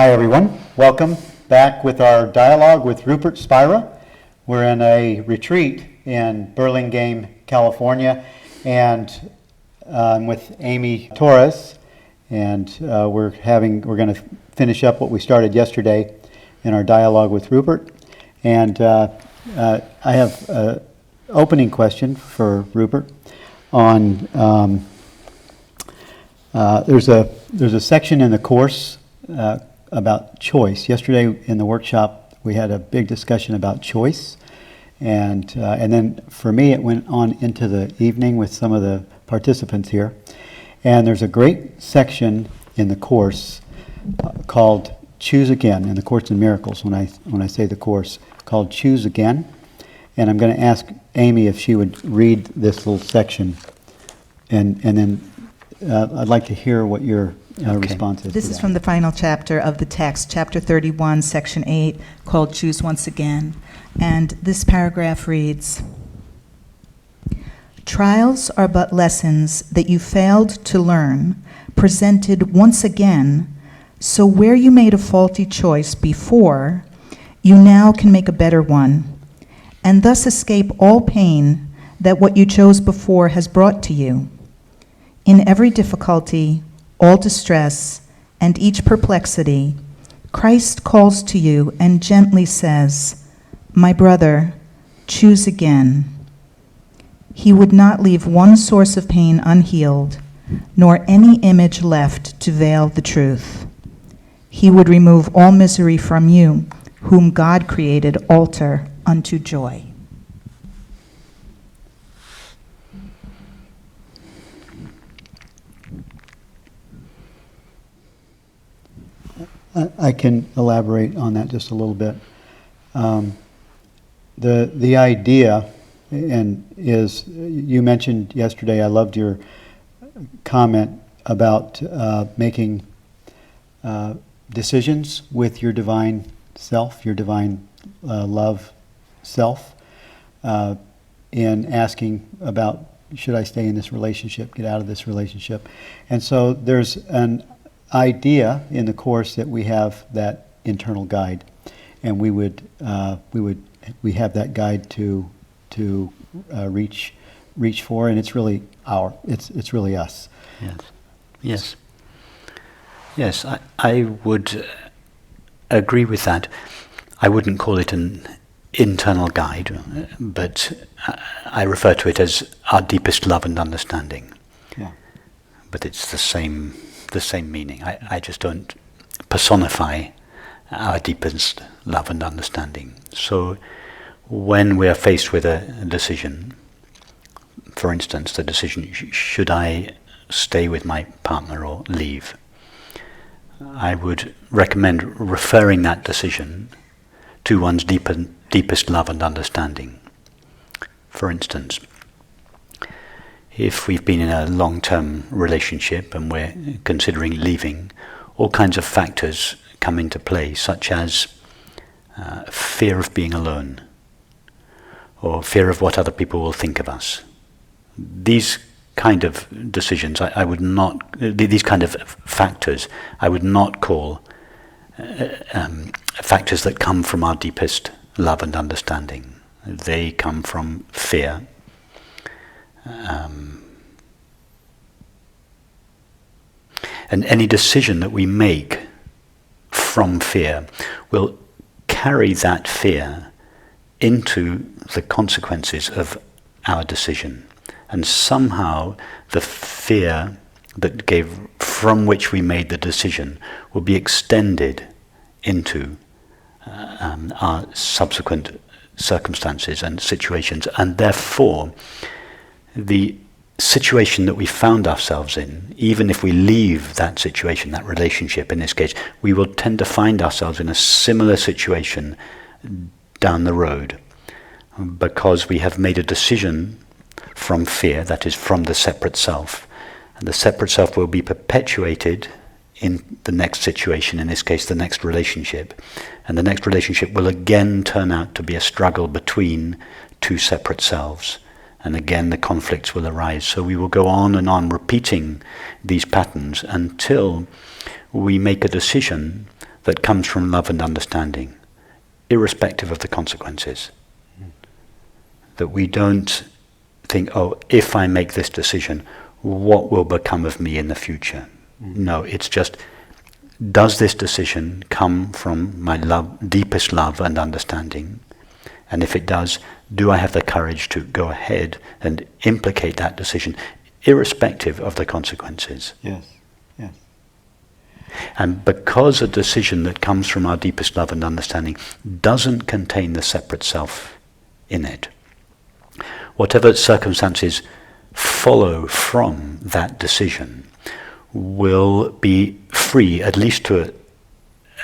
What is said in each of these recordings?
Hi everyone, welcome back with our dialogue with Rupert Spira. We're in a retreat in Burlingamme, California, and I'm with Amy Torres, and we're going to finish up what we started yesterday in our dialogue with Rupert. And I have an opening question for Rupert on there's a section in the course about choice. Yesterday in the workshop, we had a big discussion about choice, and then for me, it went on into the evening with some of the participants here. And there's a great section in the course called "Choose Again" in the Course in Miracles. When I say the course, called "Choose Again," and I'm going to ask Amy if she would read this little section, and then I'd like to hear what your response is. This is from the final chapter of the text, chapter 31, section 8, called Choose Once Again. And this paragraph reads, "Trials are but lessons that you failed to learn, presented once again, so where you made a faulty choice before, you now can make a better one, and thus escape all pain that what you chose before has brought to you. In every difficulty, all distress, and each perplexity, Christ calls to you and gently says, 'My brother, choose again.' He would not leave one source of pain unhealed, nor any image left to veil the truth. He would remove all misery from you, whom God created altar unto joy." I can elaborate on that just a little bit. The idea is, you mentioned yesterday, I loved your comment about making decisions with your divine self, your divine love self, in asking about, should I stay in this relationship, get out of this relationship? And so there's an idea in the course that we have that internal guide, and we have that guide to reach for, and it's really it's really us. Yes. I would agree with that. I wouldn't call it an internal guide, but I refer to it as our deepest love and understanding. Yeah. But it's the same meaning. I just don't personify our deepest love and understanding. So when we are faced with a decision, for instance, the decision, should I stay with my partner or leave? I would recommend referring that decision to one's deepest love and understanding. For instance, if we've been in a long-term relationship and we're considering leaving, all kinds of factors come into play, such as fear of being alone, or fear of what other people will think of us. These kind of decisions, I would not, these kind of factors, I would not call factors that come from our deepest love and understanding. They come from fear. And any decision that we make from fear will carry that fear into the consequences of our decision. And somehow the fear from which we made the decision will be extended into our subsequent circumstances and situations, and therefore the situation that we found ourselves in, even if we leave that situation, that relationship in this case, we will tend to find ourselves in a similar situation down the road, because we have made a decision from fear, that is from the separate self, and the separate self will be perpetuated in the next situation, in this case the next relationship, and the next relationship will again turn out to be a struggle between two separate selves. And again, the conflicts will arise. So we will go on and on repeating these patterns until we make a decision that comes from love and understanding, irrespective of the consequences. That we don't think, oh, if I make this decision, what will become of me in the future? No, it's just, does this decision come from my deepest love and understanding? And if it does, do I have the courage to go ahead and implicate that decision, irrespective of the consequences? Yes. Yes. And because a decision that comes from our deepest love and understanding doesn't contain the separate self in it, whatever circumstances follow from that decision will be free, at least to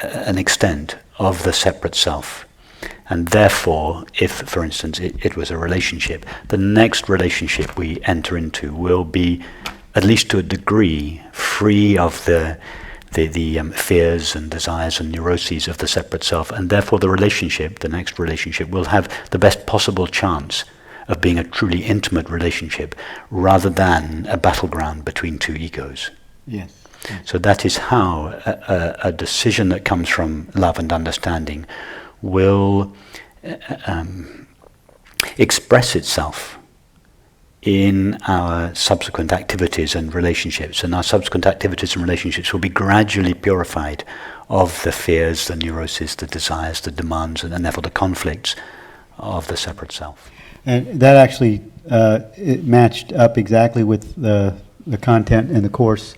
an extent, of the separate self. And therefore, if, for instance, it was a relationship, the next relationship we enter into will be, at least to a degree, free of the fears and desires and neuroses of the separate self. And therefore the next relationship, will have the best possible chance of being a truly intimate relationship, rather than a battleground between two egos. Yes. Yes. So that is how a decision that comes from love and understanding will express itself in our subsequent activities and relationships. And our subsequent activities and relationships will be gradually purified of the fears, the neuroses, the desires, the demands, and therefore the conflicts of the separate self. And that actually it matched up exactly with the content in the course,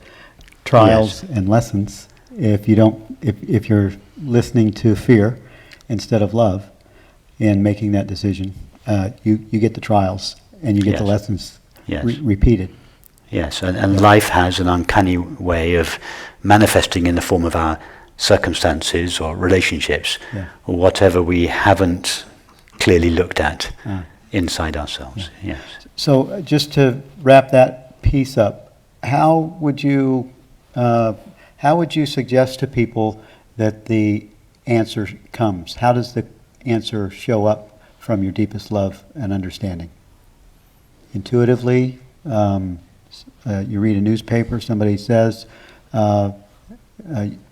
trials and lessons. If you're listening to fear instead of love in making that decision, you get the trials and you get the lessons repeated. Yes, and life has an uncanny way of manifesting in the form of our circumstances or relationships, whatever we haven't clearly looked at inside ourselves. Yes. So just to wrap that piece up, how would you suggest to people that the answer comes? How does the answer show up from your deepest love and understanding? Intuitively, you read a newspaper, somebody says,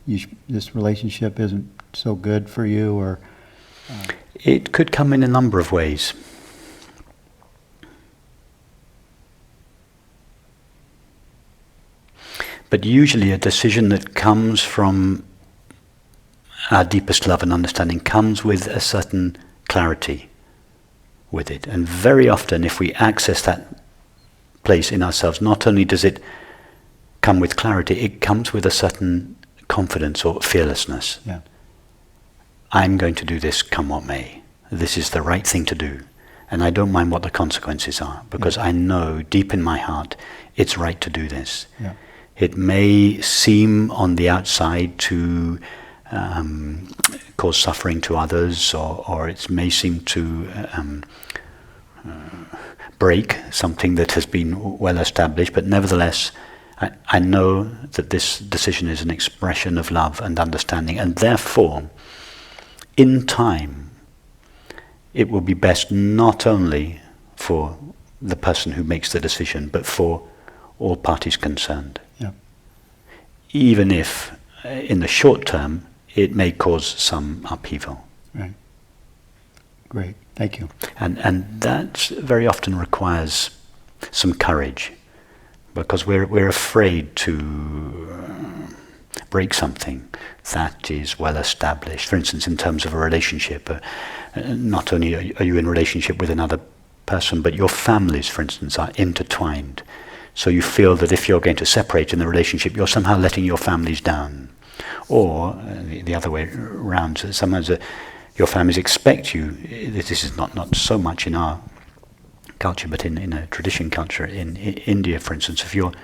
this relationship isn't so good for you, or... It could come in a number of ways. But usually a decision that comes from our deepest love and understanding comes with a certain clarity with it. And very often, if we access that place in ourselves, not only does it come with clarity, it comes with a certain confidence or fearlessness. Yeah. I'm going to do this come what may. This is the right thing to do. And I don't mind what the consequences are, because I know deep in my heart it's right to do this. Yeah. It may seem on the outside to cause suffering to others, or it may seem to break something that has been well established, but nevertheless, I know that this decision is an expression of love and understanding, and therefore, in time, it will be best not only for the person who makes the decision, but for all parties concerned. Yeah. Even if, in the short term, it may cause some upheaval. Right. Great. Thank you. And that very often requires some courage, because we're afraid to break something that is well established. For instance, in terms of a relationship, not only are you in relationship with another person, but your families, for instance, are intertwined. So you feel that if you're going to separate in the relationship, you're somehow letting your families down. Or the other way around, sometimes your families expect you. This is not so much in our culture, but in a tradition culture in India, for instance, if you're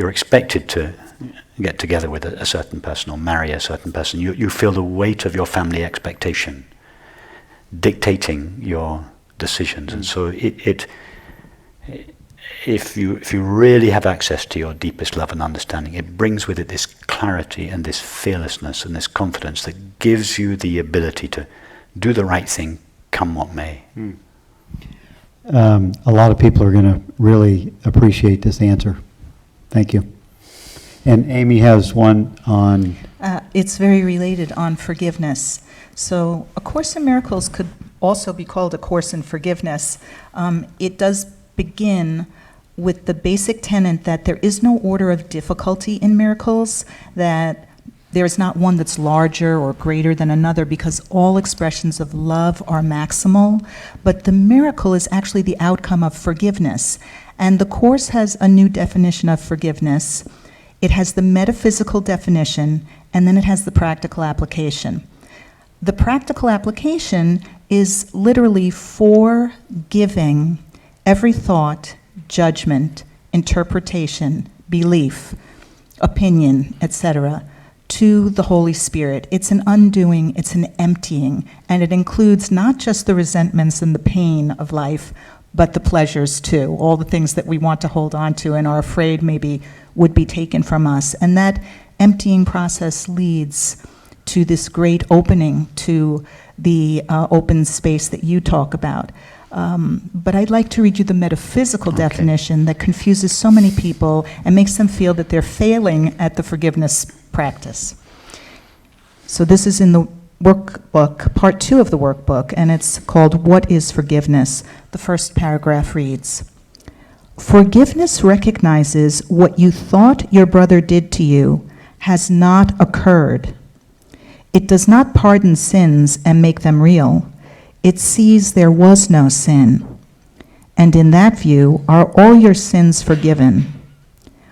expected to get together with a certain person or marry a certain person, you feel the weight of your family expectation dictating your decisions. And so if you really have access to your deepest love and understanding, it brings with it this clarity and this fearlessness and this confidence that gives you the ability to do the right thing, come what may. A lot of people are going to really appreciate this answer. Thank you. And Amy has one on... it's very related on forgiveness. So A Course in Miracles could also be called A Course in Forgiveness. It does begin with the basic tenet that there is no order of difficulty in miracles, that there's not one that's larger or greater than another, because all expressions of love are maximal, but the miracle is actually the outcome of forgiveness. And the Course has a new definition of forgiveness. It has the metaphysical definition, and then it has the practical application. The practical application is literally forgiving every thought, judgment, interpretation, belief, opinion, etc., to the Holy Spirit. It's an undoing, it's an emptying, and it includes not just the resentments and the pain of life, but the pleasures too, all the things that we want to hold on to and are afraid maybe would be taken from us. And that emptying process leads to this great opening to the open space that you talk about. But I'd like to read you the metaphysical definition that confuses so many people and makes them feel that they're failing at the forgiveness practice. So this is in the workbook, part 2 of the workbook, and it's called What is Forgiveness? The first paragraph reads, "Forgiveness recognizes what you thought your brother did to you has not occurred. It does not pardon sins and make them real. It sees there was no sin. And in that view, are all your sins forgiven?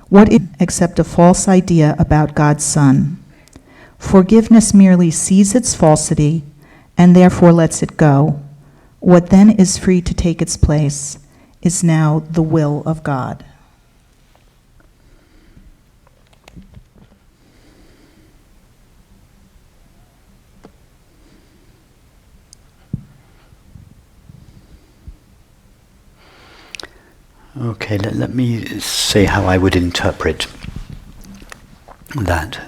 What is except a false idea about God's Son? Forgiveness merely sees its falsity and therefore lets it go. What then is free to take its place is now the will of God." Okay, let me say how I would interpret that.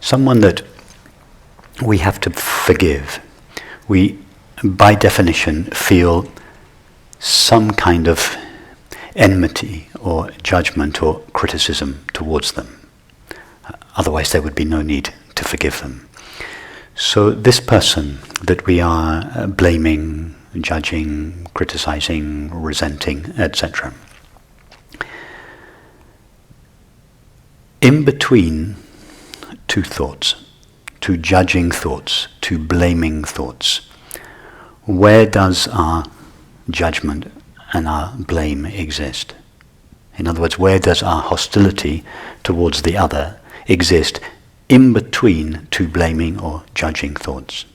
Someone that we have to forgive, we, by definition, feel some kind of enmity or judgment or criticism towards them. Otherwise, there would be no need to forgive them. So this person that we are blaming, judging, criticizing, resenting, etc., in between two thoughts, two judging thoughts, two blaming thoughts, where does our judgment and our blame exist? In other words, where does our hostility towards the other exist in between two blaming or judging thoughts?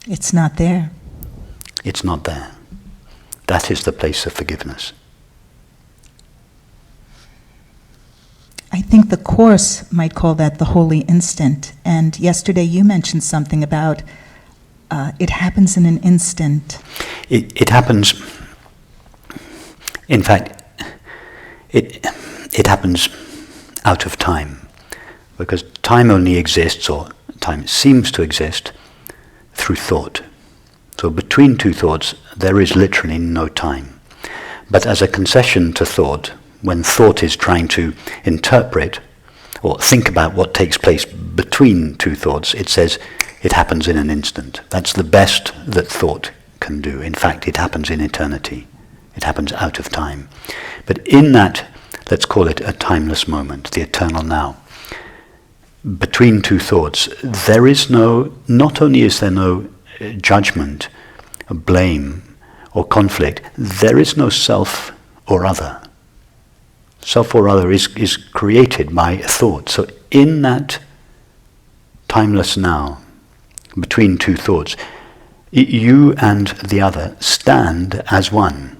It's not there. It's not there. That is the place of forgiveness. I think the Course might call that the holy instant. And yesterday you mentioned something about it happens in an instant. It happens, in fact, it happens out of time, because time only exists, or time seems to exist, through thought. So between two thoughts, there is literally no time. But as a concession to thought, when thought is trying to interpret or think about what takes place between two thoughts, it says it happens in an instant. That's the best that thought can do. In fact, it happens in eternity. It happens out of time. But in that, let's call it a timeless moment, the eternal now, between two thoughts, there is no, not only is there no judgment, blame, or conflict, there is no self or other. Self or other is created by thought. So in that timeless now, between two thoughts, you and the other stand as one.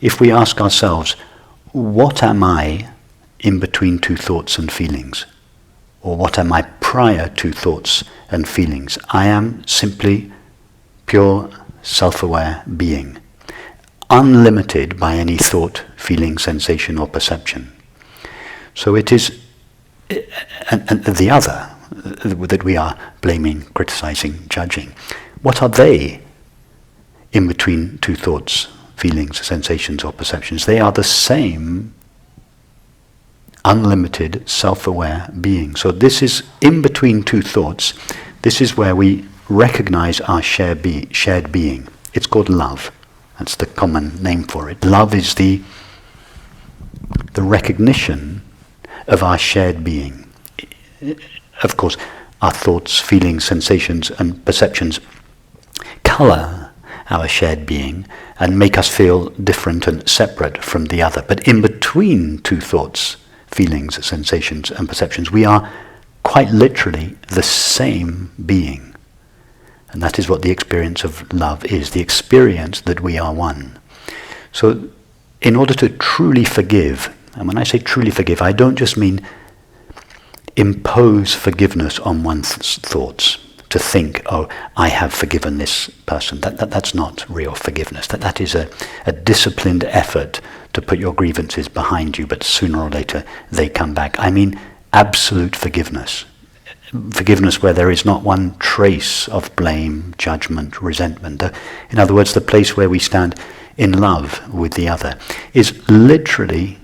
If we ask ourselves, what am I in between two thoughts and feelings? Or what am I prior to thoughts and feelings? I am simply pure self-aware being, unlimited by any thought, feeling, sensation or perception. So it is, and the other, that we are blaming, criticizing, judging. What are they in between two thoughts, feelings, sensations, or perceptions? They are the same unlimited, self-aware being. So this is in between two thoughts. This is where we recognize our shared being. It's called love. That's the common name for it. Love is the recognition of our shared being. Of course, our thoughts, feelings, sensations, and perceptions color our shared being and make us feel different and separate from the other. But in between two thoughts, feelings, sensations, and perceptions, we are quite literally the same being. And that is what the experience of love is, the experience that we are one. So in order to truly forgive, and when I say truly forgive, I don't just mean impose forgiveness on one's thoughts, to think, oh, I have forgiven this person. That's not real forgiveness. That is a disciplined effort to put your grievances behind you, but sooner or later they come back. I mean absolute forgiveness. Forgiveness where there is not one trace of blame, judgment, resentment. In other words, the place where we stand in love with the other is literally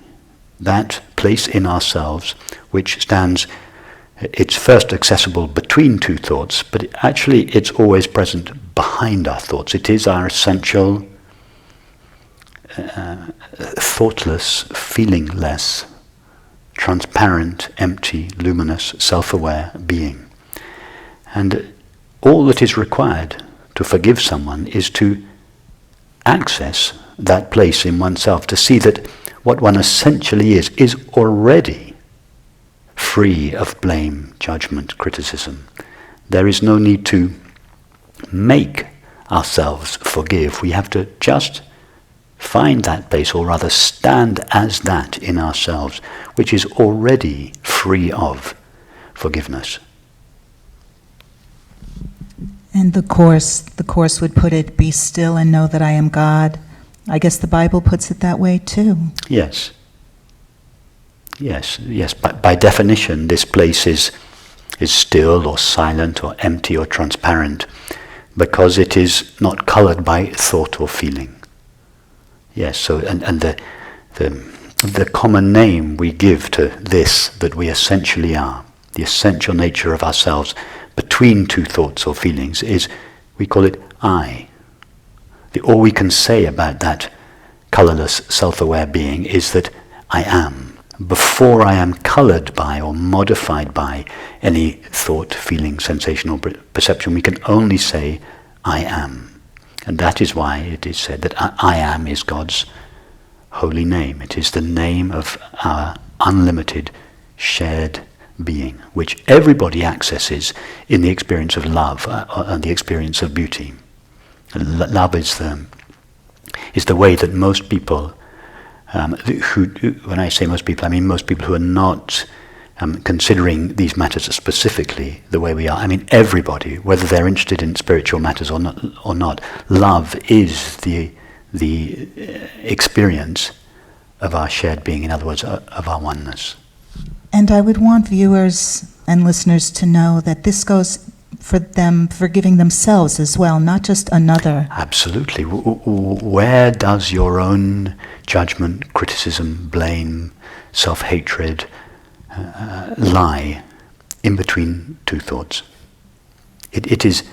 that place in ourselves which stands, it's first accessible between two thoughts, but actually it's always present behind our thoughts. It is our essential, thoughtless, feelingless, transparent, empty, luminous, self-aware being. And all that is required to forgive someone is to access that place in oneself, to see that what one essentially is already free of blame, judgment, criticism. There is no need to make ourselves forgive. We have to just find that place, or rather stand as that in ourselves, which is already free of forgiveness. And the Course would put it, be still and know that I am God. I guess the Bible puts it that way too. Yes. By definition, this place is still or silent or empty or transparent because it is not colored by thought or feeling. Yes, so and the common name we give to this that we essentially are, the essential nature of ourselves between two thoughts or feelings, is, we call it I. All we can say about that colorless, self-aware being is that I am. Before I am colored by or modified by any thought, feeling, sensation, or perception, we can only say I am. And that is why it is said that I am is God's holy name. It is the name of our unlimited shared being, which everybody accesses in the experience of love and the experience of beauty. Love is the way that most people, when I say most people, I mean most people who are not considering these matters specifically the way we are. I mean everybody, whether they're interested in spiritual matters or not. Love is the experience of our shared being, in other words, of our oneness. And I would want viewers and listeners to know that this goes for them forgiving themselves as well, not just another. Absolutely. Where does your own judgment, criticism, blame, self-hatred lie in between two thoughts? It is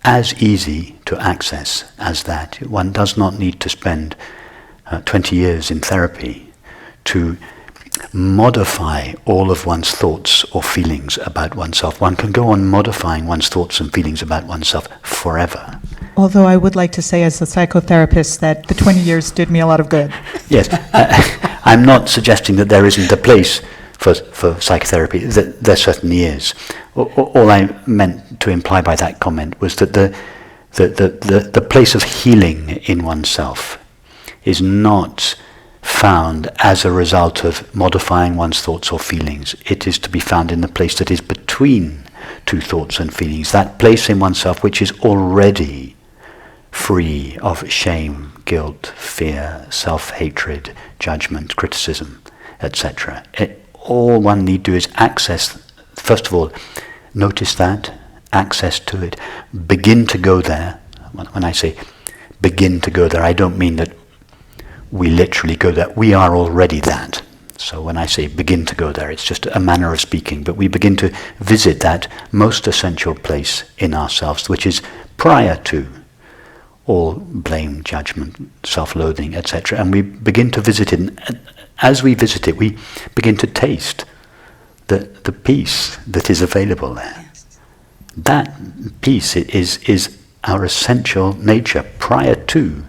as easy to access as that. One does not need to spend 20 years in therapy to modify all of one's thoughts or feelings about oneself. One can go on modifying one's thoughts and feelings about oneself forever. Although I would like to say as a psychotherapist that the 20 years did me a lot of good. Yes, I'm not suggesting that there isn't a place for psychotherapy. There certainly is. All I meant to imply by that comment was that the place of healing in oneself is not found as a result of modifying one's thoughts or feelings. It is to be found in the place that is between two thoughts and feelings, that place in oneself which is already free of shame, guilt, fear, self-hatred, judgment, criticism, etc. All one need do is access, first of all, Notice that, access to it, begin to go there. When I say begin to go there, I don't mean that we literally go there. We are already that. So when I say begin to go there, it's just a manner of speaking, but we begin to visit that most essential place in ourselves, which is prior to all blame, judgment, self-loathing, etc. And we begin to visit it, and as we visit it, we begin to taste the peace that is available there. That peace is our essential nature prior to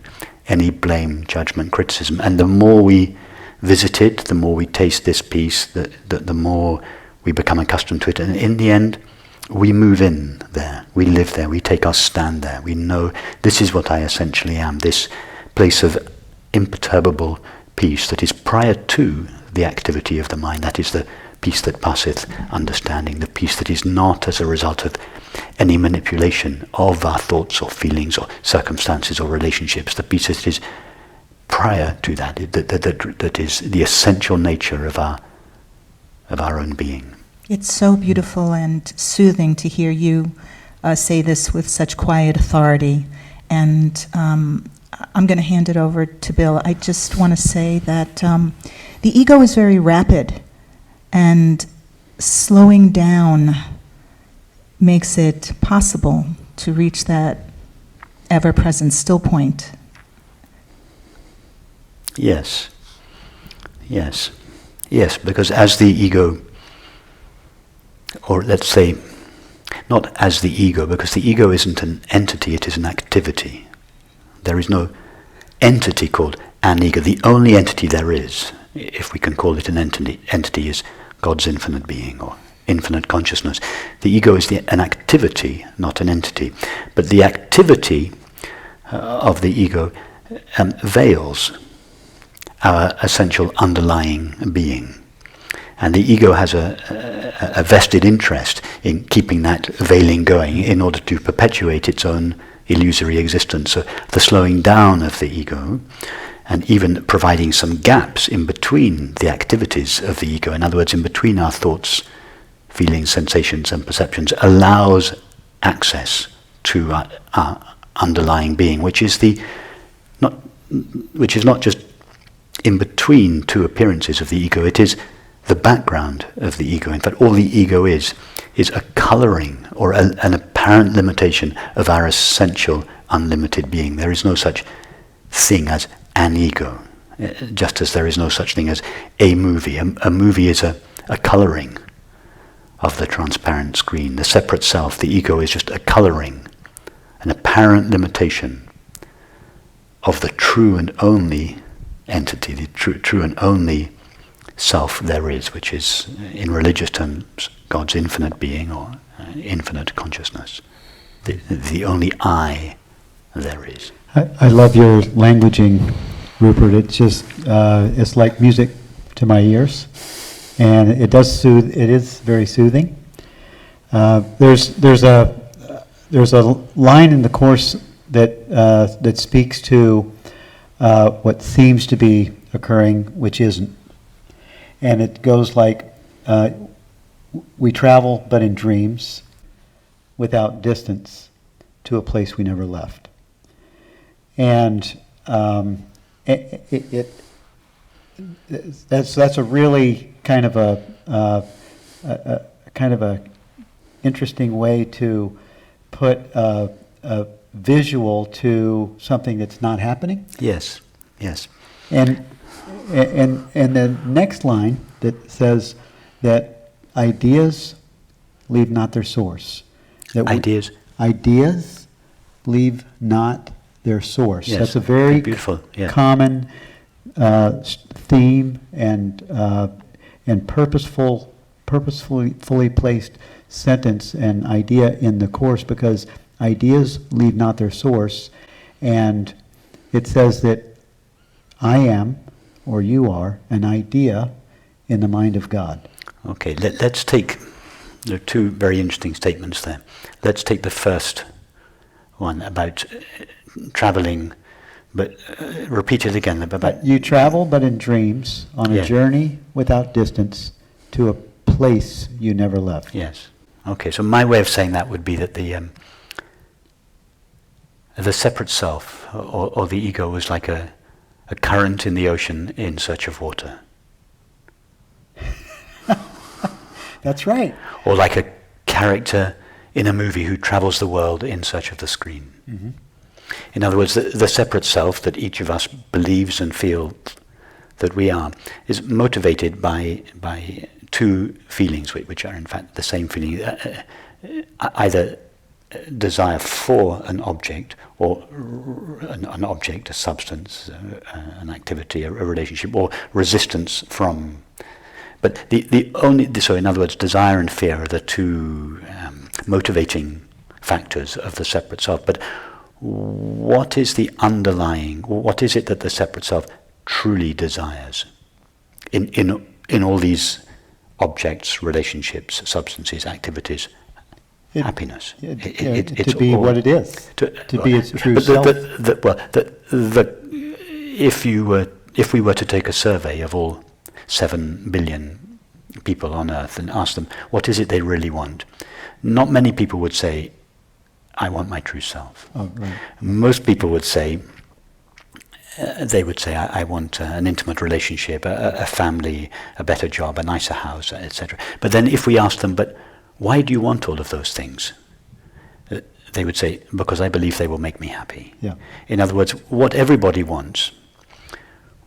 any blame, judgment, criticism. And the more we visit it, the more we taste this peace, the more we become accustomed to it. And in the end, we move in there, we live there, we take our stand there. We know this is what I essentially am, this place of imperturbable peace that is prior to the activity of the mind. That is the peace that passeth understanding, the peace that is not as a result of any manipulation of our thoughts or feelings or circumstances or relationships, the peace that is prior to that, that is the essential nature of our own being. It's so beautiful and soothing to hear you say this with such quiet authority. And I'm going to hand it over to Bill. I just want to say that the ego is very rapid, and slowing down makes it possible to reach that ever-present still point. Yes, because as the ego, or let's say, not as the ego, because the ego isn't an entity, it is an activity. There is no entity called an ego. The only entity there is, if we can call it an entity is God's infinite being or infinite consciousness. The ego is an activity, not an entity. But the activity of the ego veils our essential underlying being. And the ego has a vested interest in keeping that veiling going in order to perpetuate its own illusory existence. So the slowing down of the ego, and even providing some gaps in between the activities of the ego, in other words, in between our thoughts, feelings, sensations and perceptions, allows access to our underlying being, which is not just in between two appearances of the ego, it is the background of the ego. In fact, all the ego is a colouring or an apparent limitation of our essential unlimited being. There is no such thing as an ego, just as there is no such thing as a movie. A movie is a colouring of the transparent screen. The separate self, the ego, is just a colouring, an apparent limitation of the true and only entity, the true and only self there is, which is, in religious terms, God's infinite being or infinite consciousness. The only I there is. I love your languaging, Rupert. It's just, it's like music to my ears, and it does soothe. It is very soothing. There's a line in the Course that speaks to what seems to be occurring, which isn't, and it goes like, "We travel, but in dreams, without distance, to a place we never left." And that's a really kind of a interesting way to put a visual to something that's not happening. Yes. And the next line that says that ideas leave not their source. That ideas leave not their source. Yes, that's a very beautiful, yeah. common theme and purposefully placed sentence and idea in the Course, because ideas leave not their source, and it says that I am, or you are, an idea in the mind of God. Okay, let's take, there are two very interesting statements there. Let's take the first one about traveling, but repeat it again. About You travel but in dreams, on a journey without distance, to a place you never left. Yes. Okay, so my way of saying that would be that the separate self, or the ego, was like a current in the ocean in search of water. That's right. Or like a character in a movie who travels the world in search of the screen. Mm-hmm. In other words, the separate self that each of us believes and feels that we are is motivated by two feelings, which are in fact the same feeling, either desire for an object, or an object, a substance, an activity, a relationship, or resistance from. But so in other words, desire and fear are the two motivating factors of the separate self. But what is the underlying, what is it that the separate self truly desires in all these objects, relationships, substances, activities? Happiness. To be what it is. To be its true self. If we were to take a survey of all 7 billion people on Earth and ask them, what is it they really want? Not many people would say, I want my true self. Oh, right. Most people would say, I want an intimate relationship, a family, a better job, a nicer house, etc. But then if we ask them, but why do you want all of those things? They would say, because I believe they will make me happy. Yeah. In other words, what everybody wants,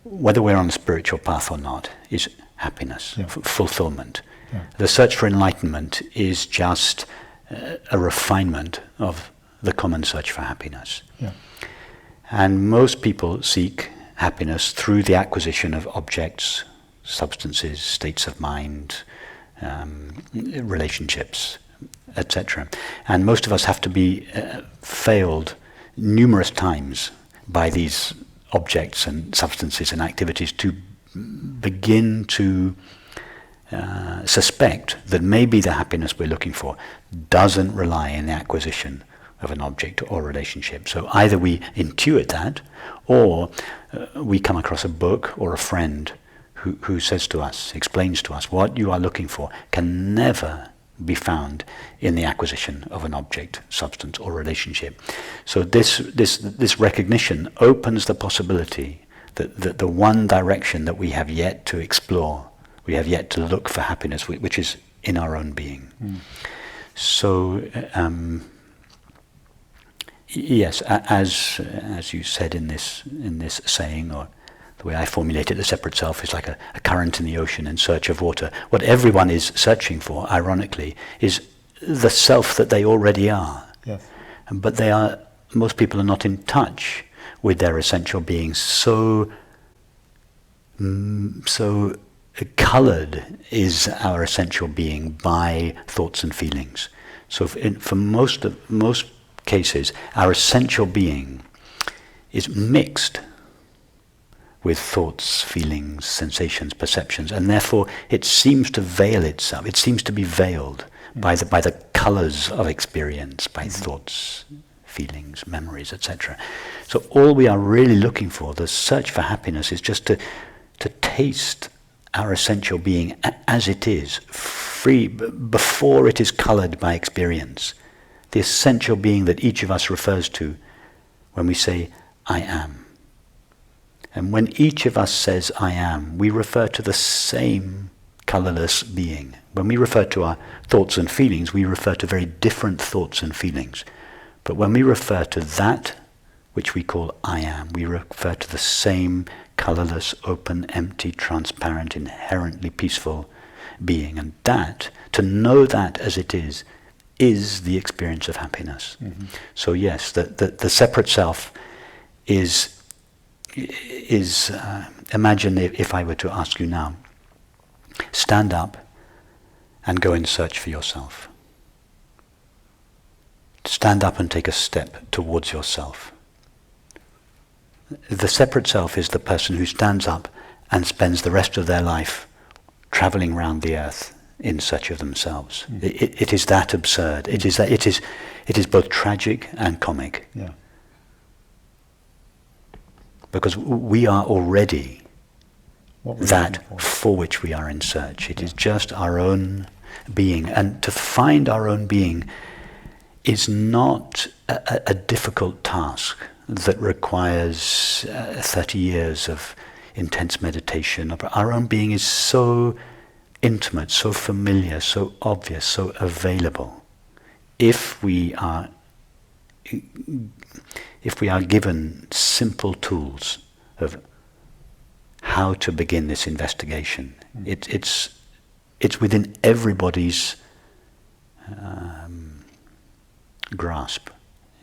whether we're on a spiritual path or not, is happiness, yeah. Fulfillment. Yeah. The search for enlightenment is just a refinement of the common search for happiness. Yeah. And most people seek happiness through the acquisition of objects, substances, states of mind, relationships, etc. And most of us have to be failed numerous times by these objects and substances and activities to begin to suspect that maybe the happiness we're looking for doesn't rely in the acquisition of an object or relationship. So either we intuit that, or we come across a book or a friend who says to us, explains to us, what you are looking for can never be found in the acquisition of an object, substance, or relationship. So this recognition opens the possibility that the one direction that we have yet to explore, we have yet to look for happiness, which is in our own being. Mm. So yes, as you said in this saying, or the way I formulate it, the separate self is like a current in the ocean in search of water. What everyone is searching for, ironically, is the self that they already are. Yes. But most people are not in touch with their essential being. So colored is our essential being by thoughts and feelings. So for most cases, our essential being is mixed with thoughts, feelings, sensations, perceptions, and therefore it seems to veil itself. It seems to be veiled by the colors of experience, by thoughts, feelings, memories, etc. So all we are really looking for, the search for happiness, is just to taste our essential being as it is, free, before it is colored by experience. The essential being that each of us refers to when we say, I am. And when each of us says, I am, we refer to the same colorless being. When we refer to our thoughts and feelings, we refer to very different thoughts and feelings. But when we refer to that which we call I am, we refer to the same colorless, open, empty, transparent, inherently peaceful being. And that, to know that as it is the experience of happiness. Mm-hmm. So yes, the separate self is imagine if I were to ask you now, stand up and go and search for yourself. Stand up and take a step towards yourself. The separate self is the person who stands up and spends the rest of their life traveling around the earth in search of themselves. Mm. It is that absurd. It is both tragic and comic. Yeah. Because we are already that for. for which we are in search. It is just our own being. And to find our own being is not a difficult task that requires 30 years of intense meditation. Our own being is so intimate, so familiar, so obvious, so available. If we are given simple tools of how to begin this investigation, it's within everybody's grasp.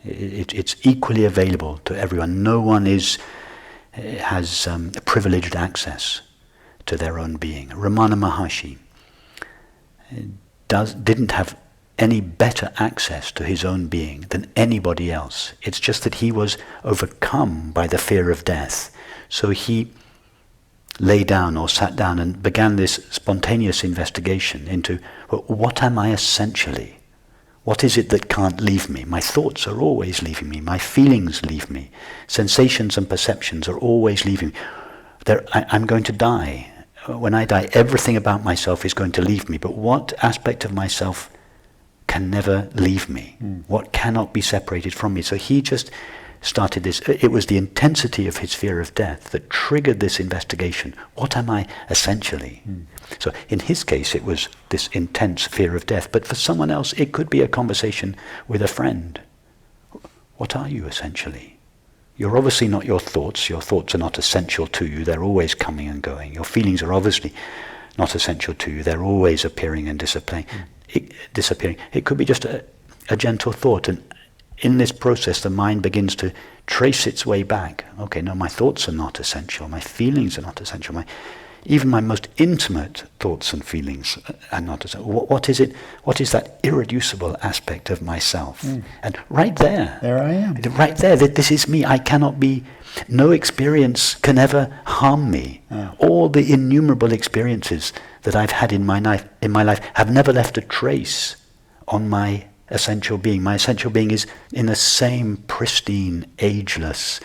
It's equally available to everyone. No one has privileged access to their own being. Ramana Maharshi didn't have any better access to his own being than anybody else. It's just that he was overcome by the fear of death. So he lay down or sat down and began this spontaneous investigation into, well, what am I essentially? What is it that can't leave me? My thoughts are always leaving me. My feelings leave me. Sensations and perceptions are always leaving me. I'm going to die. When I die, everything about myself is going to leave me. But what aspect of myself can never leave me? What cannot be separated from me? So he just started this. It was the intensity of his fear of death that triggered this investigation. What am I essentially? So in his case, it was this intense fear of death. But for someone else, it could be a conversation with a friend. What are you essentially? You're obviously not your thoughts. Your thoughts are not essential to you. They're always coming and going. Your feelings are obviously not essential to you. They're always appearing and disappearing. It could be just a gentle thought. And in this process, the mind begins to trace its way back. Okay, no, my thoughts are not essential. My feelings are not essential. Even my most intimate thoughts and feelings are not essential. What is it? What is that irreducible aspect of myself? And right there. There I am. Right there, that this is me. I cannot be, no experience can ever harm me. All the innumerable experiences that I've had in my life have never left a trace on my essential being. My essential being is in the same pristine, ageless,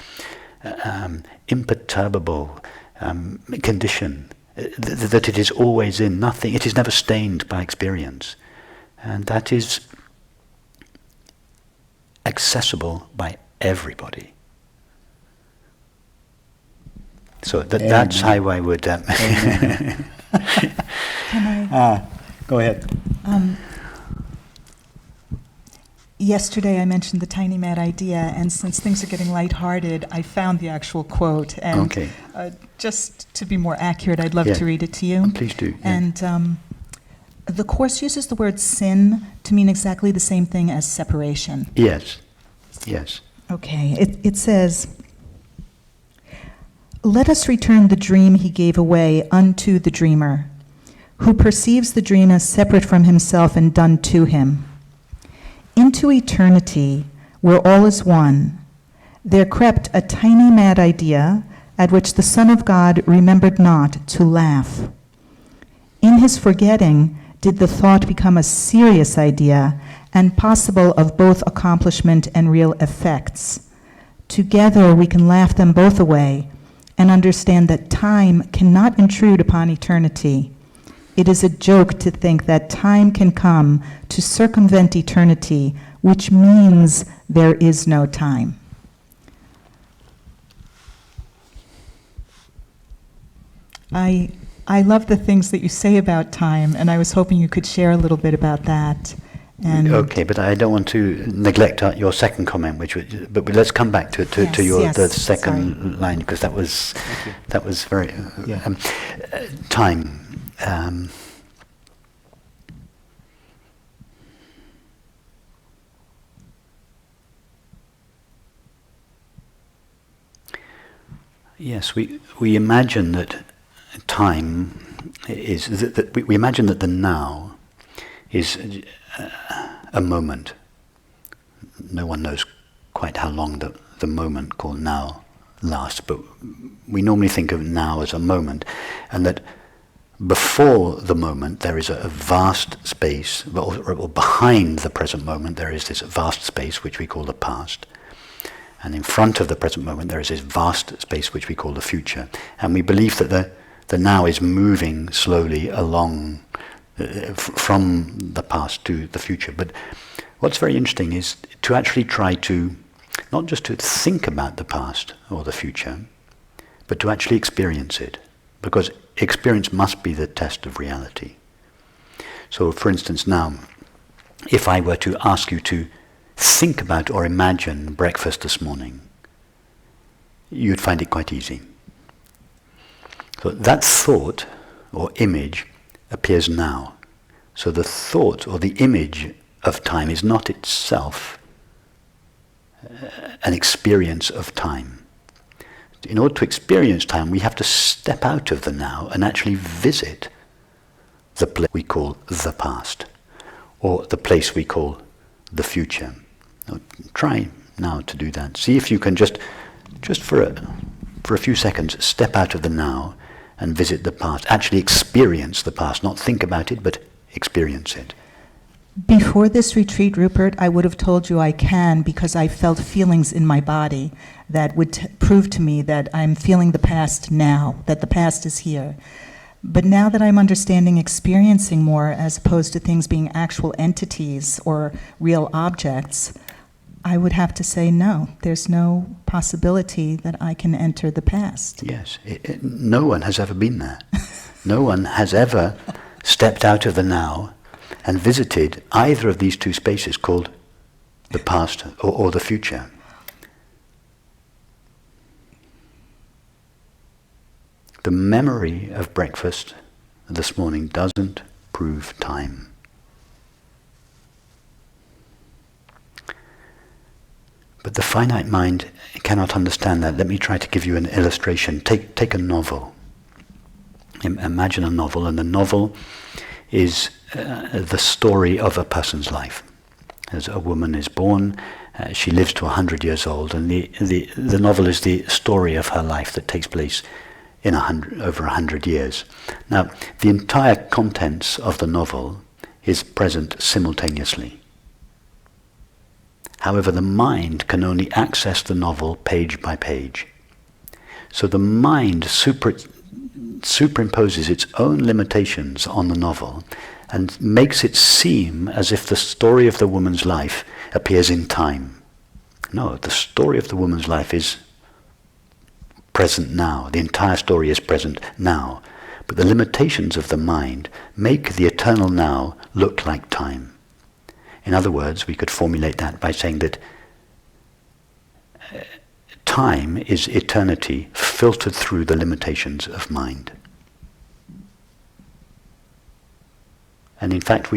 imperturbable condition that it is always in. Nothing. It is never stained by experience, and that is accessible by everybody. So that's how I would. Can I? Go ahead. Yesterday I mentioned the tiny mad idea, and since things are getting lighthearted, I found the actual quote. And Okay. Just to be more accurate, I'd love Yeah. to read it to you. Please do. Yeah. And the Course uses the word sin to mean exactly the same thing as separation. Yes. Okay, it says, "Let us return the dream he gave away unto the dreamer, who perceives the dream as separate from himself and done to him. Into eternity, where all is one, there crept a tiny mad idea at which the Son of God remembered not to laugh. In his forgetting did the thought become a serious idea and possible of both accomplishment and real effects. Together we can laugh them both away and understand that time cannot intrude upon eternity. It is a joke to think that time can come to circumvent eternity, which means there is no time." I love the things that you say about time, and I was hoping you could share a little bit about that. And Okay, but I don't want to neglect your second comment, but let's come back to Yes, the yes, second line, because that was very Yeah. time. Yes, we imagine that time is that we imagine that the now is a moment. No one knows quite how long the moment called now lasts, but we normally think of now as a moment, and that before the moment there is a vast space, or behind the present moment there is this vast space which we call the past. And in front of the present moment there is this vast space which we call the future. And we believe that the now is moving slowly along from the past to the future. But what's very interesting is to actually try to, not just to think about the past or the future, but to actually experience it. Because experience must be the test of reality. So for instance now, if I were to ask you to think about or imagine breakfast this morning, you'd find it quite easy. So that thought or image appears now. So the thought or the image of time is not itself an experience of time. In order to experience time, we have to step out of the now and actually visit the place we call the past, or the place we call the future. Now, try now to do that. See if you can just for a few seconds, step out of the now and visit the past. Actually experience the past, not think about it, but experience it. Before this retreat, Rupert, I would have told you I can because I felt feelings in my body that would prove to me that I'm feeling the past now, that the past is here. But now that I'm understanding experiencing more as opposed to things being actual entities or real objects, I would have to say no. There's no possibility that I can enter the past. Yes, no one has ever been there. No one has ever stepped out of the now and visited either of these two spaces called the past or the future. The memory of breakfast this morning doesn't prove time. But the finite mind cannot understand that. Let me try to give you an illustration. Take a novel. Imagine a novel, and the novel is the story of a person's life. As a woman is born, she lives to 100 years old, and the novel is the story of her life that takes place in over 100 years. Now, the entire contents of the novel is present simultaneously. However, the mind can only access the novel page by page. So the mind superimposes its own limitations on the novel and makes it seem as if the story of the woman's life appears in time. No, the story of the woman's life is present now. The entire story is present now. But the limitations of the mind make the eternal now look like time. In other words, we could formulate that by saying that time is eternity filtered through the limitations of mind. And in fact,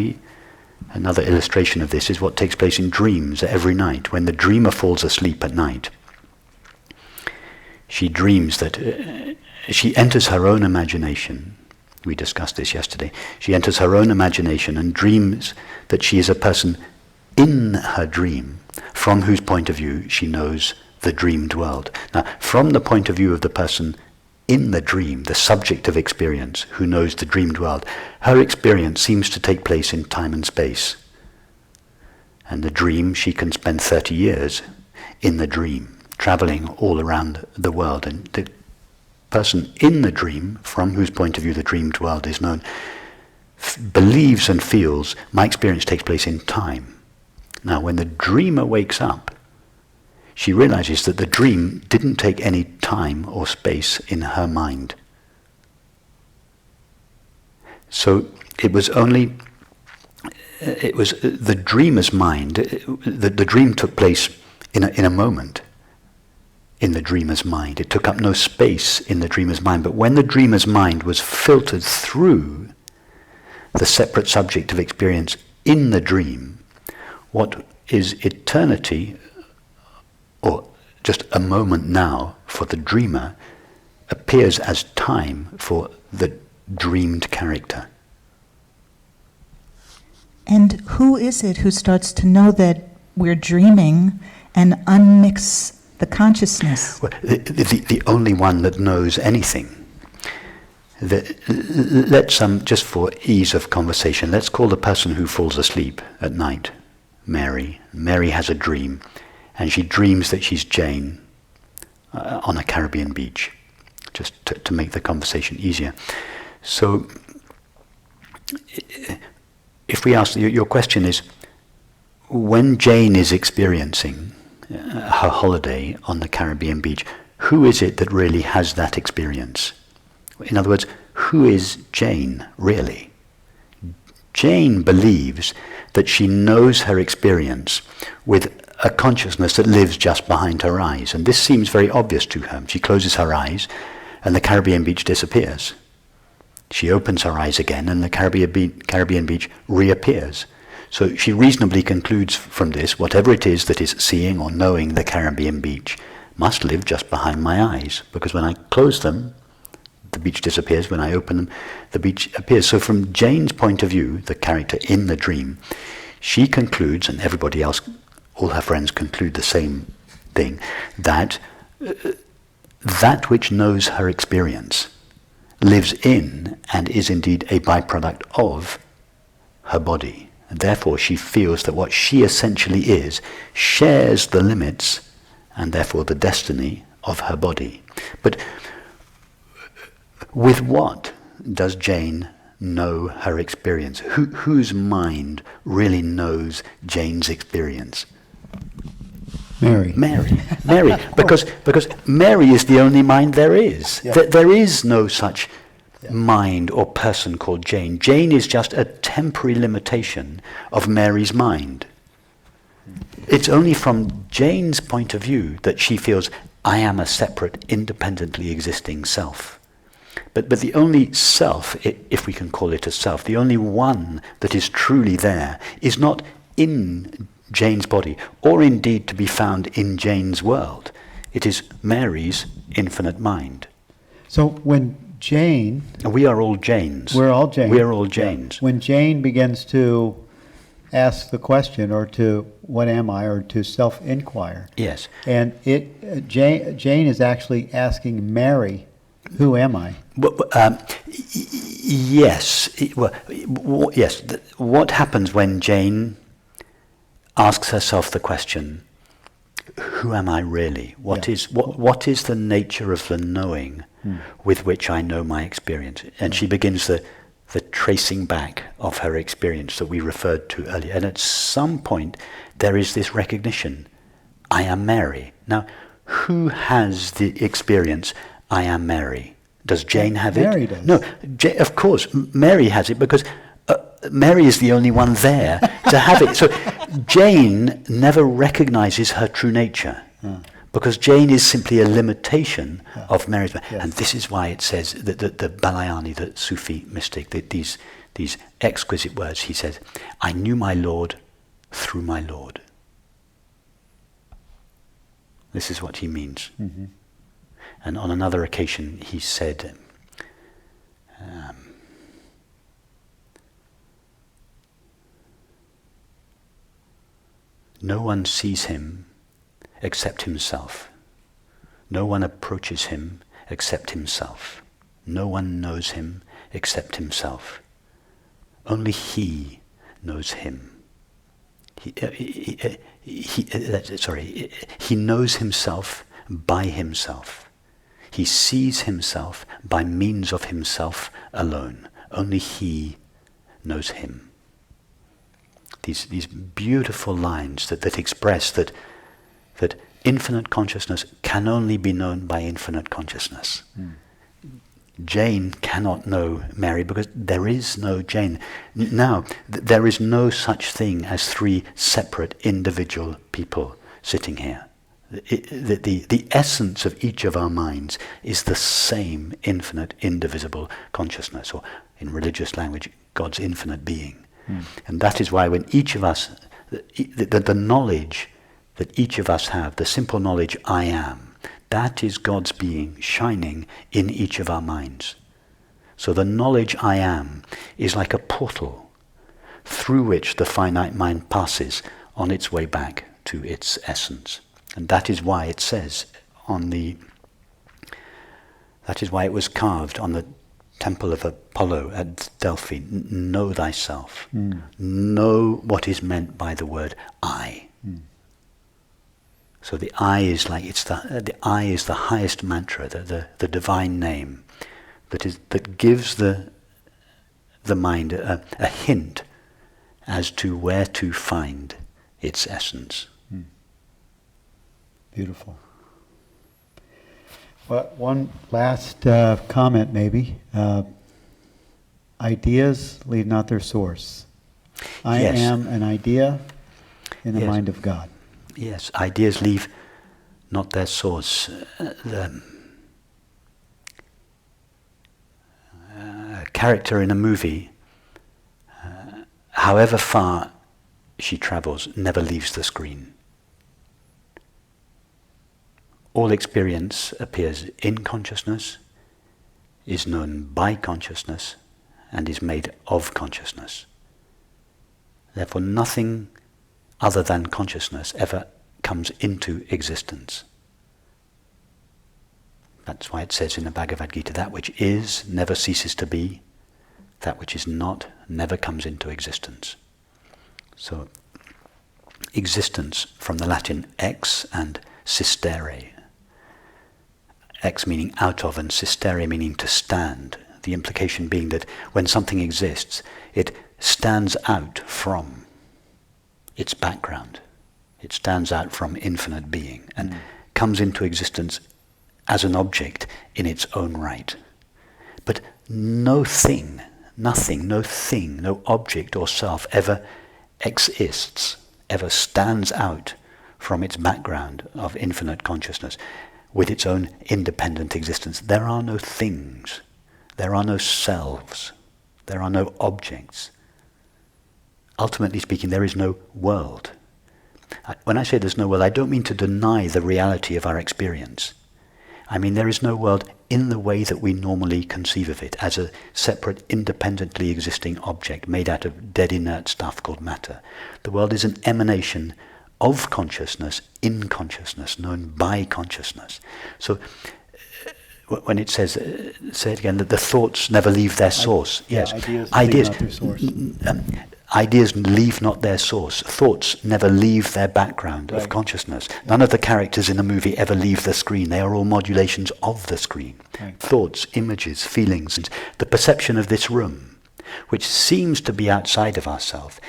another illustration of this is what takes place in dreams every night. When the dreamer falls asleep at night, she dreams that she enters her own imagination. We discussed this yesterday. She enters her own imagination and dreams that she is a person in her dream, from whose point of view she knows the dreamed world. Now, from the point of view of the person in the dream, the subject of experience, who knows the dreamed world, her experience seems to take place in time and space. And the dream, she can spend 30 years in the dream, traveling all around the world. And the person in the dream, from whose point of view the dreamed world is known, believes and feels my experience takes place in time. Now, when the dreamer wakes up, she realizes that the dream didn't take any time or space in her mind. So it was the dreamer's mind, the dream took place in a moment in the dreamer's mind. It took up no space in the dreamer's mind. But when the dreamer's mind was filtered through the separate subject of experience in the dream, what is eternity, or just a moment now for the dreamer, appears as time for the dreamed character. And who is it who starts to know that we're dreaming and unmix the consciousness? Well, the only one that knows anything. Let's just for ease of conversation, let's call the person who falls asleep at night Mary. Mary has a dream, and she dreams that she's Jane on a Caribbean beach, just to make the conversation easier. So if we ask, your question is, when Jane is experiencing her holiday on the Caribbean beach, who is it that really has that experience? In other words, who is Jane really? Jane believes that she knows her experience with a consciousness that lives just behind her eyes. And this seems very obvious to her. She closes her eyes and the Caribbean beach disappears. She opens her eyes again and the Caribbean beach reappears. So she reasonably concludes from this, whatever it is that is seeing or knowing the Caribbean beach must live just behind my eyes, because when I close them, the beach disappears. When I open them, the beach appears. So from Jane's point of view, the character in the dream, she concludes, and everybody else, all her friends conclude the same thing, that that which knows her experience lives in and is indeed a byproduct of her body. And therefore she feels that what she essentially is shares the limits and therefore the destiny of her body. But with what does Jane know her experience? Whose mind really knows Jane's experience? Mary. Mary. Because Mary is the only mind there is. Yeah. There is no such mind or person called Jane. Jane is just a temporary limitation of Mary's mind. It's only from Jane's point of view that she feels, I am a separate, independently existing self. But the only self, if we can call it a self, the only one that is truly there is not in Jane's body, or indeed to be found in Jane's world. It is Mary's infinite mind. So when Jane... And we are all Janes. We're all Janes. We are all Janes. When Jane begins to ask the question, or to, what am I, or to self-inquire. Yes. And Jane is actually asking Mary, who am I? Yes. Yes. What happens when Jane asks herself the question, who am I really? What is the nature of the knowing with which I know my experience? And she begins the tracing back of her experience that we referred to earlier. And at some point, there is this recognition, I am Mary. Now, who has the experience, I am Mary? Does Jane have it? Mary does. No, of course, Mary has it, because Mary is the only one there to have it. So Jane never recognizes her true nature, because Jane is simply a limitation of Mary's. Yes. And this is why it says that the Balayani, the Sufi mystic, these exquisite words, he says, I knew my Lord through my Lord. This is what he means. Mm-hmm. And on another occasion he said, no one sees him except himself. No one approaches him except himself. No one knows him except himself. Only he knows him. He knows himself by himself. He sees himself by means of himself alone. Only he knows him. These beautiful lines that express that infinite consciousness can only be known by infinite consciousness. Jane cannot know Mary because there is no Jane. Now, there is no such thing as three separate individual people sitting here. The essence of each of our minds is the same infinite, indivisible consciousness, or in religious language, God's infinite being. And that is why when each of us, the knowledge that each of us have, the simple knowledge I am, that is God's being shining in each of our minds. So the knowledge I am is like a portal through which the finite mind passes on its way back to its essence. And that is why it says that is why it was carved on the temple of Apollo at Delphi, know thyself. Know what is meant by the word I. So the I is like, the I is the highest mantra, the divine name that gives the the mind a hint as to where to find its essence. Beautiful. Well, one last comment maybe. Ideas leave not their source. I Yes. am an idea in the Yes. mind of God. Yes, ideas leave not their source. A character in a movie, however far she travels, never leaves the screen. All experience appears in consciousness, is known by consciousness, and is made of consciousness. Therefore, nothing other than consciousness ever comes into existence. That's why it says in the Bhagavad Gita, that which is never ceases to be, that which is not never comes into existence. So, existence from the Latin ex and sistere. Ex meaning out of and sistere meaning to stand. The implication being that when something exists, it stands out from its background. It stands out from infinite being and comes into existence as an object in its own right. But no thing, nothing, no thing, no object or self ever exists, ever stands out from its background of infinite consciousness with its own independent existence. There are no things, there are no selves, there are no objects. Ultimately speaking, there is no world. When I say there's no world, I don't mean to deny the reality of our experience. I mean there is no world in the way that we normally conceive of it, as a separate, independently existing object made out of dead inert stuff called matter. The world is an emanation of consciousness, in consciousness, known by consciousness. So when it says, say it again, that the thoughts never leave their source. Yes, ideas leave not their source. Ideas leave not their source. Thoughts never leave their background of consciousness. None of the characters in a movie ever leave the screen. They are all modulations of the screen. Right. Thoughts, images, feelings, and the perception of this room, which seems to be outside of ourselves,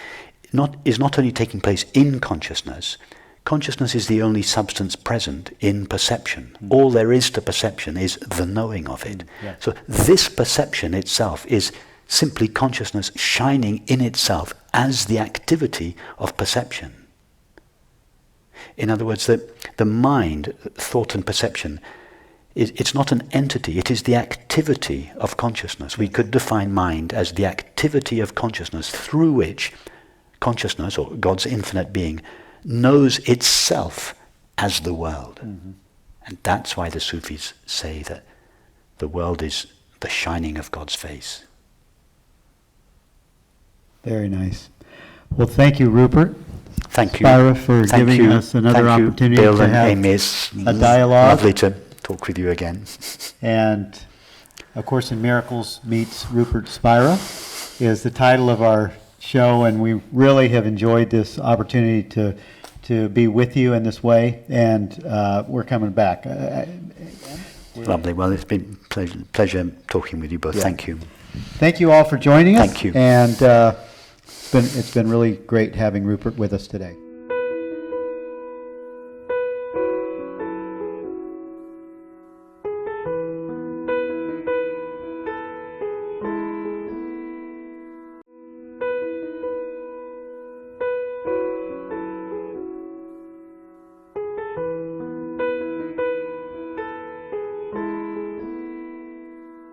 is not only taking place in consciousness. Consciousness is the only substance present in perception. All there is to perception is the knowing of it. Yes. So this perception itself is simply consciousness shining in itself as the activity of perception. In other words, the mind, thought and perception, it's not an entity, it is the activity of consciousness. We could define mind as the activity of consciousness through which consciousness, or God's infinite being, knows itself as the world. And that's why the Sufis say that the world is the shining of God's face. Very nice. Well, thank you, Rupert. Thank you. Spira, for Thank giving you. us another Thank you, opportunity Bill to and have Amy. It's a dialogue. Lovely to talk with you again. And A Course in Miracles Meets Rupert Spira is the title of our show, and we really have enjoyed this opportunity to be with you in this way, and we're coming back. Lovely. Well, it's been pleasure talking with you both. Yeah. Thank you. Thank you all for joining us. Thank you. And it's been really great having Rupert with us today.